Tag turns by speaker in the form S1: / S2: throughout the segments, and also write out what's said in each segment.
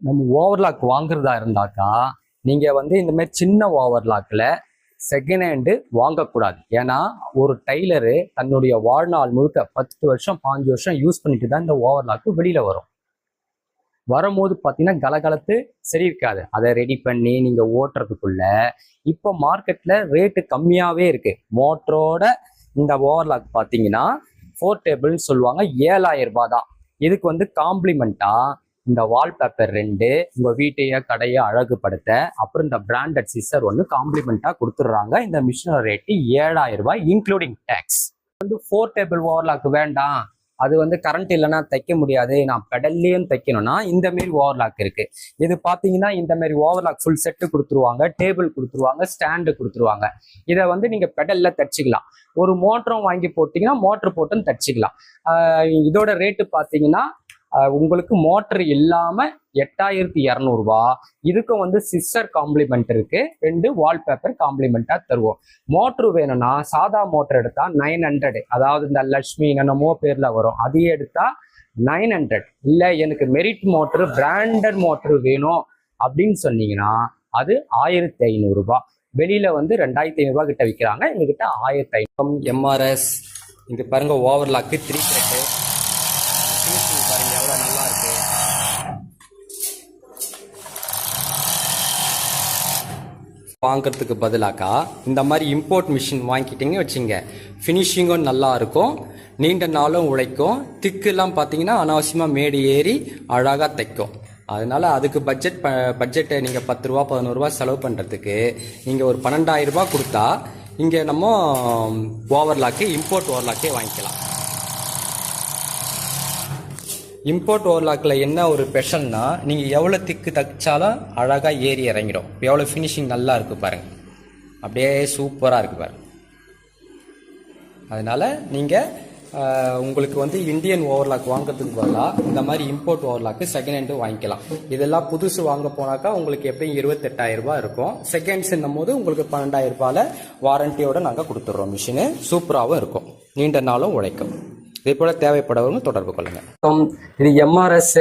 S1: நம்ம ஓவர்லாக் வாங்குறதா இருந்தாக்கா நீங்கள் வந்து இந்த மாதிரி சின்ன ஓவர்லாக்கில் செகண்ட் ஹேண்டு வாங்கக்கூடாது. ஏன்னா ஒரு டைலரு தன்னுடைய வாழ்நாள் முழுக்க 10 வருஷம் 5 வருஷம் யூஸ் பண்ணிட்டு தான் இந்த ஓவர்லாக்கு வெளியில் வரும். வரும்போது பார்த்தீங்கன்னா கலகலத்து சரி இருக்காது. அதை ரெடி பண்ணி நீங்கள் ஓட்டுறதுக்குள்ள இப்போ மார்க்கெட்டில் ரேட்டு கம்மியாகவே இருக்குது. மோட்டரோட இந்த ஓவர்லாக் பார்த்தீங்கன்னா 4 டேபிள்னு சொல்லுவாங்க, 7000 ரூபாய் தான். இதுக்கு வந்து காம்ப்ளிமெண்ட்டாக இந்த வால்பேப்பர் 2 உங்கள் வீட்டையோ கடையை அழகுபடுத்த, அப்புறம் இந்த பிராண்டட் சிஸ்டர் ஒன்று காம்ப்ளிமெண்ட்டாக கொடுத்துட்றாங்க. இந்த மிஷினோட ரேட்டு 7000 ரூபாய் இன்க்ளூடிங் டேக்ஸ். வந்து 4 டேபிள் ஓவர்லாக் வேண்டாம், அது வந்து கரண்ட் இல்லைன்னா தைக்க முடியாது, நான் பெடல்லையும் தைக்கணும்னா இந்த மாரி ஓவர்லாக் இருக்கு. இது பார்த்தீங்கன்னா இந்த மாதிரி ஓவர்லாக் ஃபுல் செட்டு கொடுத்துருவாங்க, டேபிள் கொடுத்துருவாங்க, ஸ்டாண்டு கொடுத்துருவாங்க. இதை வந்து நீங்கள் பெடல்ல தைச்சிக்கலாம். ஒரு மோட்டரும் வாங்கி போட்டிங்கன்னா மோட்டர் போட்டும் தைச்சிக்கலாம். இதோட ரேட்டு பார்த்தீங்கன்னா உங்களுக்கு மோட்டர் இல்லாமல் 8200 ரூபா. இதுக்கும் வந்து சிஸ்டர் காம்ப்ளிமெண்ட் இருக்கு, 2 வால்பேப்பர் காம்ப்ளிமெண்ட்டாக தருவோம். மோட்ரு வேணும்னா சாதா மோட்டர் எடுத்தா 900, அதாவது இந்த லட்சுமி என்னமோ பேர்ல வரும், அதையே எடுத்தா 900. இல்லை எனக்கு மெரிட் மோட்டரு பிராண்டட் மோட்டரு வேணும் அப்படின்னு சொன்னீங்கன்னா அது 1500 ரூபாய். வெளியில வந்து 2500 ரூபாய் கிட்ட விற்கிறாங்க, எங்ககிட்ட 1500. எம்ஆர்எஸ் இங்க பாருங்க, ஓவர்லாக்கு 3 த்ரெட்டு பாருங்க எவ்வளோ நல்லா இருக்கு. வாங்கிறதுக்கு பதிலாக்கா இந்த மாதிரி இம்போர்ட் மிஷின் வாங்கிக்கிட்டீங்கன்னு வச்சுங்க, ஃபினிஷிங்கும் நல்லா இருக்கும், நீண்ட நாளும் உழைக்கும். திக்குலாம் பார்த்தீங்கன்னா அனாவசியமாக மேடு ஏறி அழகாக தைக்கும். அதனால அதுக்கு பட்ஜெட்டை நீங்கள் 10 ரூபா 11 ரூபா செலவு பண்ணுறதுக்கு நீங்கள் ஒரு 12000 ரூபாய் கொடுத்தா இங்கே நம்ம ஓவர்லாக்கு இம்போர்ட் ஓவர்லாக்கே வாங்கிக்கலாம். இம்போர்ட் ஓவர்லாக்கில் என்ன ஒரு ஸ்பெஷல்னா, நீங்கள் எவ்வளோ திக்கு தைச்சாலும் அழகாக ஏறி இறங்கிடும். எவ்வளோ ஃபினிஷிங் நல்லா இருக்குது பாருங்கள், அப்படியே சூப்பராக இருக்குது பாருங்கள். அதனால் நீங்கள் உங்களுக்கு வந்து இந்தியன் ஓவர்லாக் வாங்குறதுக்கு பதிலாக இந்த மாதிரி இம்போர்ட் ஓவர்லாக்கு செகண்ட் ஹேண்டு வாங்கிக்கலாம். இதெல்லாம் புதுசு வாங்க போனாக்கா உங்களுக்கு எப்படியும் 28000 ரூபாய் இருக்கும். செகண்ட்ஸ்ன்னும் போது உங்களுக்கு 12000 ரூபாயில் வாரண்டியோட நாங்கள் கொடுத்துட்றோம். மிஷினு சூப்பராகவும் இருக்கும், நீண்ட நாளும் உழைக்கும். இதே போல தேவைப்படுறவங்க தொடர்பு கொள்ளுங்க. இது எம்ஆர்எஸ்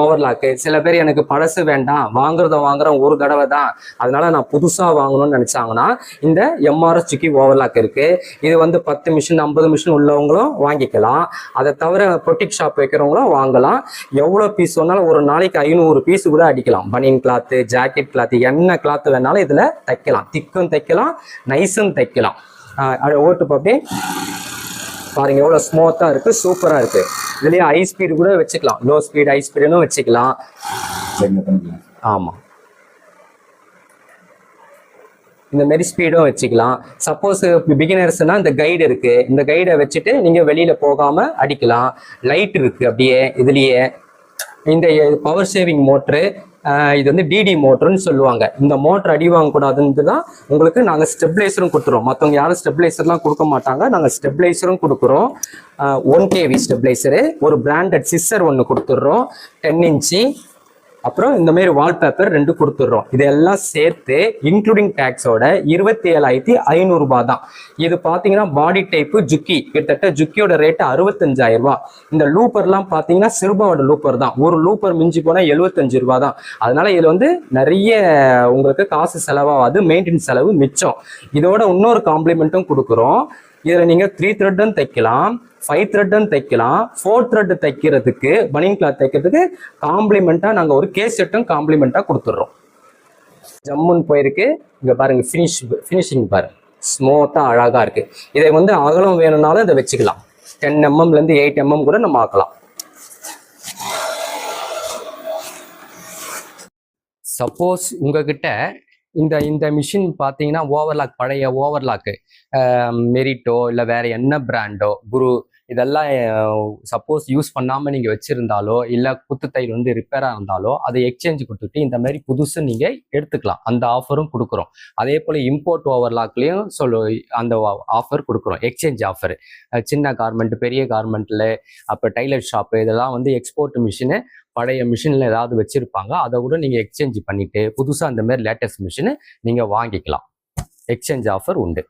S1: ஓவர்லாக்கு. சில பேர் எனக்கு பழசு வேண்டாம், வாங்குறோம் ஒரு தடவை தான், அதனால நான் புதுசாக வாங்கணும்னு நினைச்சாங்கன்னா இந்த எம்ஆர்எஸ் சுக்கி ஓவர்லாக் இருக்கு. இது வந்து 10 மிஷின் 50 மிஷின் உள்ளவங்களும் வாங்கிக்கலாம். அதை தவிர பொட்டிக் ஷாப் வைக்கிறவங்களும் வாங்கலாம். எவ்வளோ பீஸ் வேணாலும் ஒரு நாளைக்கு 500 பீஸ் கூட அடிக்கலாம். பனியன் கிளாத்து, ஜாக்கெட் கிளாத்து, என்ன கிளாத்து வேணாலும் இதில் தைக்கலாம். திக்கும் தைக்கலாம், நைஸும் தைக்கலாம். ஓட்டு பாப்பே பாருங்க எவ்வளோ ஸ்மூத்தாக இருக்கு, சூப்பராக இருக்கு. இதுலயே ஹை ஸ்பீடு கூட வச்சுக்கலாம், லோ ஸ்பீட் ஹை ஸ்பீடுன்னு வச்சுக்கலாம். ஆமாம், இந்த மாதிரி ஸ்பீடும் வச்சுக்கலாம். சப்போஸ் பிகினர்ஸ்னா இந்த கைடு இருக்கு, இந்த கைடை வச்சுட்டு நீங்க வெளியில போகாம அடிக்கலாம். லைட் இருக்கு அப்படியே இதுலயே. இந்த பவர் சேவிங் மோட்ரு, இது வந்து டிடி மோட்டர்னு சொல்லுவாங்க. இந்த மோட்டர் அடி வாங்கக்கூடாதுன்னு தான் உங்களுக்கு நாங்கள் ஸ்டெபிளைசரும் கொடுத்துறோம். மற்றவங்க யாரும் ஸ்டெபிளைசர்லாம் கொடுக்க மாட்டாங்க, நாங்கள் ஸ்டெபிளைசரும் கொடுக்குறோம். 1 kV ஸ்டெபிளைசரு, ஒரு பிராண்டட் சிஸ்டர் ஒன்று கொடுத்துட்றோம் 10 இன்ச்சு. அப்புறம் இந்த மாதிரி வால்பேப்பர் 2 கொடுத்துட்றோம். இதெல்லாம் சேர்த்து இன்க்ளூடிங் டேக்ஸோட 27500 ரூபாய் தான். இது பார்த்தீங்கன்னா பாடி டைப்பு ஜுக்கி, கிட்டத்தட்ட ஜுக்கியோட ரேட்டு 65000 ரூபாய். இந்த லூப்பர்லாம் பார்த்தீங்கன்னா சிறுபாவோட லூப்பர் தான், ஒரு லூப்பர் மிஞ்சி போனால் 75 ரூபாய் தான். அதனால இதில் வந்து நிறைய உங்களுக்கு காசு செலவாகாது, மெயின்டெனன்ஸ் செலவு மிச்சம். இதோட இன்னொரு காம்ப்ளிமெண்ட்டும் கொடுக்குறோம். இதில் நீங்கள் 3 த்ரெட்டும் தைக்கலாம், 5 த்ரெட்டும் தைக்கலாம். 4 த்ரெட் தைக்கிறதுக்கு, பனியன் கிளாத் தைக்கிறதுக்கு காம்ப்ளிமெண்ட்டாக நாங்கள் ஒரு கேஸ் செட்டும் காம்ப்ளிமெண்ட்டாக கொடுத்துட்றோம். ஜம்முன்னு போயிருக்கு. இங்கே பாருங்க ஃபினிஷிங் பாருங்க, ஸ்மூத்தாக அழகாக இருக்கு. இதை வந்து அகலம் வேணும்னாலும் இதை வச்சுக்கலாம். 10 mmலேருந்து 8 mm கூட நம்ம ஆக்கலாம். சப்போஸ் உங்ககிட்ட இந்த மிஷின் பார்த்தீங்கன்னா ஓவர்லாக், பழைய ஓவர்லாக்கு மெரிட்டோ இல்லை வேற என்ன பிராண்டோ, குரு, இதெல்லாம் சப்போஸ் யூஸ் பண்ணாமல் நீங்கள் வச்சுருந்தாலோ இல்லை குத்துத்தையில் வந்து ரிப்பேராக இருந்தாலோ அதை எக்ஸ்சேஞ்ச் கொடுத்துட்டு இந்த மாதிரி புதுசு நீங்கள் எடுத்துக்கலாம். அந்த ஆஃபரும் கொடுக்குறோம். அதே போல் இம்போர்ட் ஓவர்லாக்லேயும் அந்த ஆஃபர் கொடுக்குறோம், எக்ஸ்சேஞ்ச் ஆஃபர். சின்ன கார்மெண்ட், பெரிய கார்மெண்ட்டில், அப்போ டைலர் ஷாப்பு, இதெல்லாம் வந்து எக்ஸ்போர்ட் மிஷினு பழைய மிஷினில் ஏதாவது வச்சுருப்பாங்க, அதை கூட நீங்கள் எக்ஸ்சேஞ்ச் பண்ணிவிட்டு புதுசாக அந்த மாதிரி லேட்டஸ்ட் மிஷினு நீங்கள் வாங்கிக்கலாம். எக்ஸ்சேஞ்ச் ஆஃபர் உண்டு.